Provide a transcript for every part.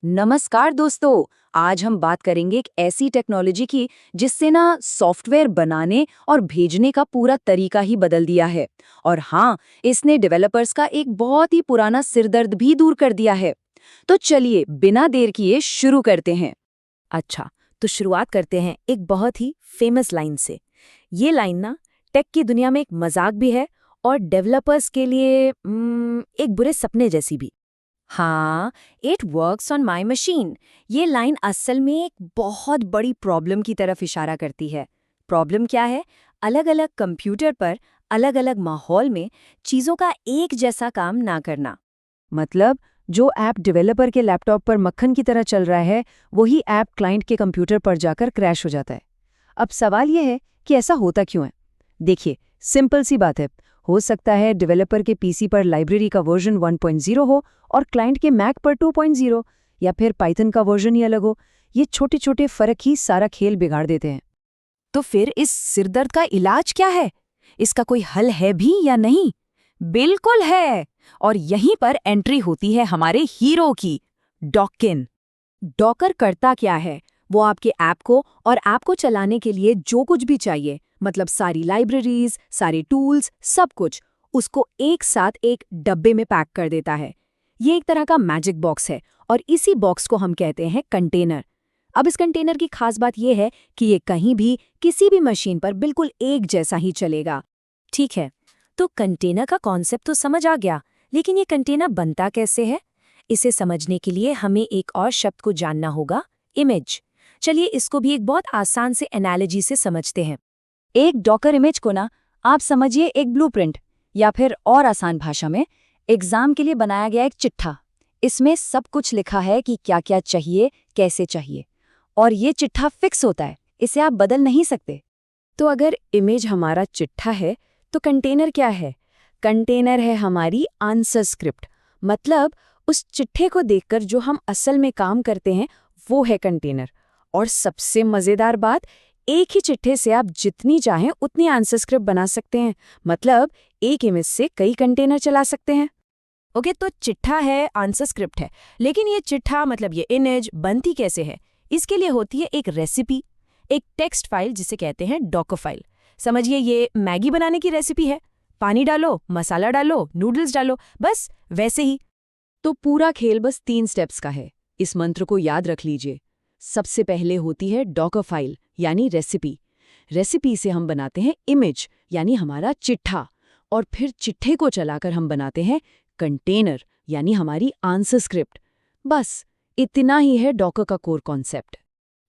नमस्कार दोस्तों। आज हम बात करेंगे एक ऐसी टेक्नोलॉजी की जिससे ना सॉफ्टवेयर बनाने और भेजने का पूरा तरीका ही बदल दिया है। और हाँ, इसने डेवलपर्स का एक बहुत ही पुराना सिरदर्द भी दूर कर दिया है। तो चलिए बिना देर किए शुरू करते हैं। अच्छा, तो शुरुआत करते हैं एक बहुत ही फेमस लाइन से। ये लाइन ना टेक की दुनिया में एक मजाक भी है और डेवलपर्स के लिए एक बुरे सपने जैसी भी। हाँ, it works on my machine. ये लाइन असल में एक बहुत बड़ी प्रॉब्लम की तरफ इशारा करती है। प्रॉब्लम क्या है? अलग अलग कंप्यूटर पर अलग अलग माहौल में चीज़ों का एक जैसा काम ना करना। मतलब जो ऐप डेवलपर के लैपटॉप पर मक्खन की तरह चल रहा है, वही ऐप क्लाइंट के कंप्यूटर पर जाकर क्रैश हो जाता है। अब सवाल यह है कि ऐसा होता क्यों है। देखिए, सिंपल सी बात है। हो सकता है डेवलपर के पीसी पर लाइब्रेरी का वर्जन 1.0 हो और क्लाइंट के मैक पर 2.0, या फिर पाइथन का वर्जन ही अलग हो। ये छोटे छोटे फर्क ही सारा खेल बिगाड़ देते हैं। तो फिर इस सिरदर्द का इलाज क्या है? इसका कोई हल है भी या नहीं? बिल्कुल है। और यहीं पर एंट्री होती है हमारे हीरो की, डॉकिन। डॉकर करता क्या है? वो आपके ऐप को और ऐप को चलाने के लिए जो कुछ भी चाहिए, मतलब सारी लाइब्रेरीज, सारे टूल्स, सब कुछ, उसको एक साथ एक डब्बे में पैक कर देता है। ये एक तरह का मैजिक बॉक्स है और इसी बॉक्स को हम कहते हैं कंटेनर। अब इस कंटेनर की खास बात यह है कि ये कहीं भी किसी भी मशीन पर बिल्कुल एक जैसा ही चलेगा। ठीक है, तो कंटेनर का कॉन्सेप्ट तो समझ आ गया, लेकिन ये कंटेनर बनता कैसे है? इसे समझने के लिए हमें एक और शब्द को जानना होगा, इमेज। चलिए इसको भी एक बहुत आसान से एनालॉजी से समझते हैं। एक डॉकर इमेज को ना आप समझिए एक ब्लूप्रिंट, या फिर और आसान भाषा में एग्जाम के लिए बनाया गया एक चिट्ठा। इसमें सब कुछ लिखा है कि क्या क्या चाहिए, कैसे चाहिए, और ये चिट्ठा फिक्स होता है, इसे आप बदल नहीं सकते। तो अगर इमेज हमारा चिट्ठा है, तो कंटेनर क्या है? कंटेनर है हमारी आंसर स्क्रिप्ट। मतलब उस चिट्ठे को देखकर जो हम असल में काम करते हैं, वो है कंटेनर। और सबसे मज़ेदार बात, एक ही चिट्ठे से आप जितनी चाहें उतनी आंसर स्क्रिप्ट बना सकते हैं। मतलब एक इमेज से कई कंटेनर चला सकते हैं। ओके, तो चिट्ठा है, आंसर स्क्रिप्ट है, लेकिन ये चिट्ठा मतलब ये इमेज बनती कैसे है? इसके लिए होती है एक रेसिपी, एक टेक्स्ट फाइल जिसे कहते हैं डॉकर फाइल। समझिए ये मैगी बनाने की रेसिपी है। पानी डालो, मसाला डालो, नूडल्स डालो, बस वैसे ही। तो पूरा खेल बस 3 स्टेप्स का है। इस मंत्र को याद रख लीजिए। सबसे पहले होती है डॉकर फाइल यानी रेसिपी। रेसिपी से हम बनाते हैं इमेज यानी हमारा चिट्ठा, और फिर चिट्ठे को चलाकर हम बनाते हैं कंटेनर यानी हमारी आंसर स्क्रिप्ट। बस इतना ही है डॉकर का कोर कॉन्सेप्ट।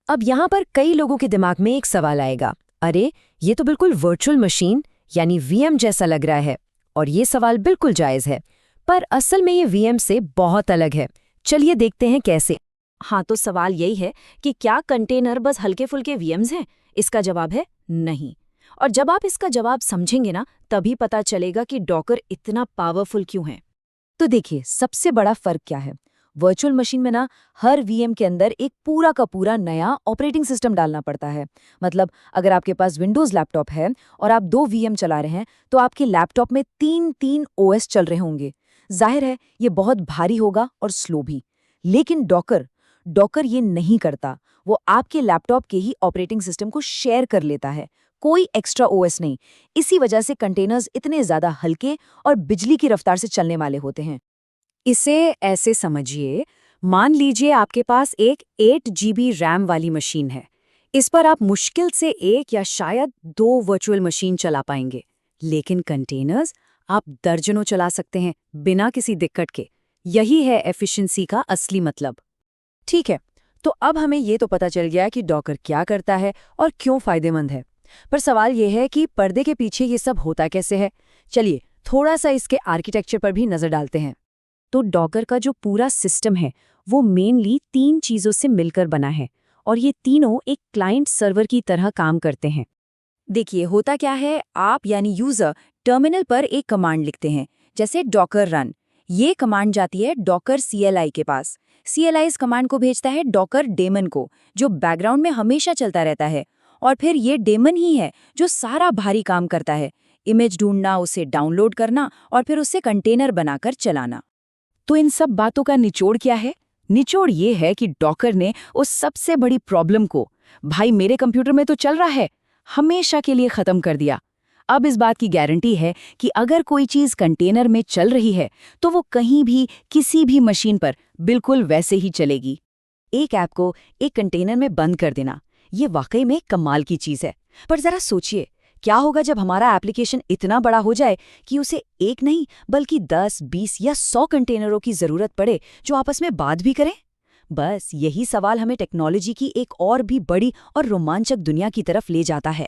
अब यहाँ पर कई लोगों के दिमाग में एक सवाल आएगा, अरे ये तो बिल्कुल वर्चुअल मशीन यानी वीएम जैसा लग रहा है। और ये सवाल बिल्कुल जायज़ है, पर असल में ये वीएम से बहुत अलग है। चलिए देखते हैं कैसे। हाँ, तो सवाल यही है कि क्या कंटेनर बस हल्के फुल्के वीएम्स हैं? इसका जवाब है नहीं। और जब आप इसका जवाब समझेंगे ना, तभी पता चलेगा कि डॉकर इतना पावरफुल क्यों है। तो देखिए, सबसे बड़ा फर्क क्या है। वर्चुअल मशीन में ना हर वीएम के अंदर एक पूरा का पूरा नया ऑपरेटिंग सिस्टम डालना पड़ता है। मतलब अगर आपके पास विंडोज़ लैपटॉप है और आप 2 वीएम चला रहे हैं, तो आपके लैपटॉप में 3-3 ओएस चल रहे होंगे। जाहिर है ये बहुत भारी होगा और स्लो भी। लेकिन डॉकर डॉकर ये नहीं करता। वो आपके लैपटॉप के ही ऑपरेटिंग सिस्टम को शेयर कर लेता है, कोई एक्स्ट्रा ओएस नहीं। इसी वजह से कंटेनर्स इतने ज्यादा हल्के और बिजली की रफ्तार से चलने वाले होते हैं। इसे ऐसे समझिए, मान लीजिए आपके पास एक 8 जीबी रैम वाली मशीन है। इस पर आप मुश्किल से एक या शायद 2 वर्चुअल मशीन चला पाएंगे। लेकिन कंटेनर्स आप दर्जनों चला सकते हैं बिना किसी दिक्कत के। यही है एफिशिएंसी का असली मतलब। ठीक है, तो अब हमें ये तो पता चल गया कि डॉकर क्या करता है और क्यों फायदेमंद है। पर सवाल ये है कि पर्दे के पीछे ये सब होता कैसे है। चलिए थोड़ा सा इसके आर्किटेक्चर पर भी नजर डालते हैं। तो डॉकर का जो पूरा सिस्टम है, वो मेनली 3 चीज़ों से मिलकर बना है, और ये तीनों एक क्लाइंट सर्वर की तरह काम करते हैं। देखिए होता क्या है, आप यानी यूज़र टर्मिनल पर एक कमांड लिखते हैं, जैसे डॉकर रन। ये कमांड जाती है डॉकर CLI के पास। CLI इस कमांड को भेजता है डॉकर डेमन को, जो बैकग्राउंड में हमेशा चलता रहता है। और फिर ये डेमन ही है जो सारा भारी काम करता है, इमेज ढूंढना, उसे डाउनलोड करना और फिर उसे कंटेनर बनाकर चलाना। तो इन सब बातों का निचोड़ क्या है? निचोड़ ये है कि डॉकर ने उस सबसे बड़ी प्रॉब्लम को, भाई मेरे कंप्यूटर में तो चल रहा है, हमेशा के लिए खत्म कर दिया। अब इस बात की गारंटी है कि अगर कोई चीज कंटेनर में चल रही है तो वो कहीं भी किसी भी मशीन पर बिल्कुल वैसे ही चलेगी। एक ऐप को एक कंटेनर में बंद कर देना, ये वाकई में कमाल की चीज है। पर जरा सोचिए, क्या होगा जब हमारा एप्लीकेशन इतना बड़ा हो जाए कि उसे एक नहीं बल्कि 10, 20 या 100 कंटेनरों की जरूरत पड़े जो आपस में बात भी करें? बस यही सवाल हमें टेक्नोलॉजी की एक और भी बड़ी और रोमांचक दुनिया की तरफ ले जाता है।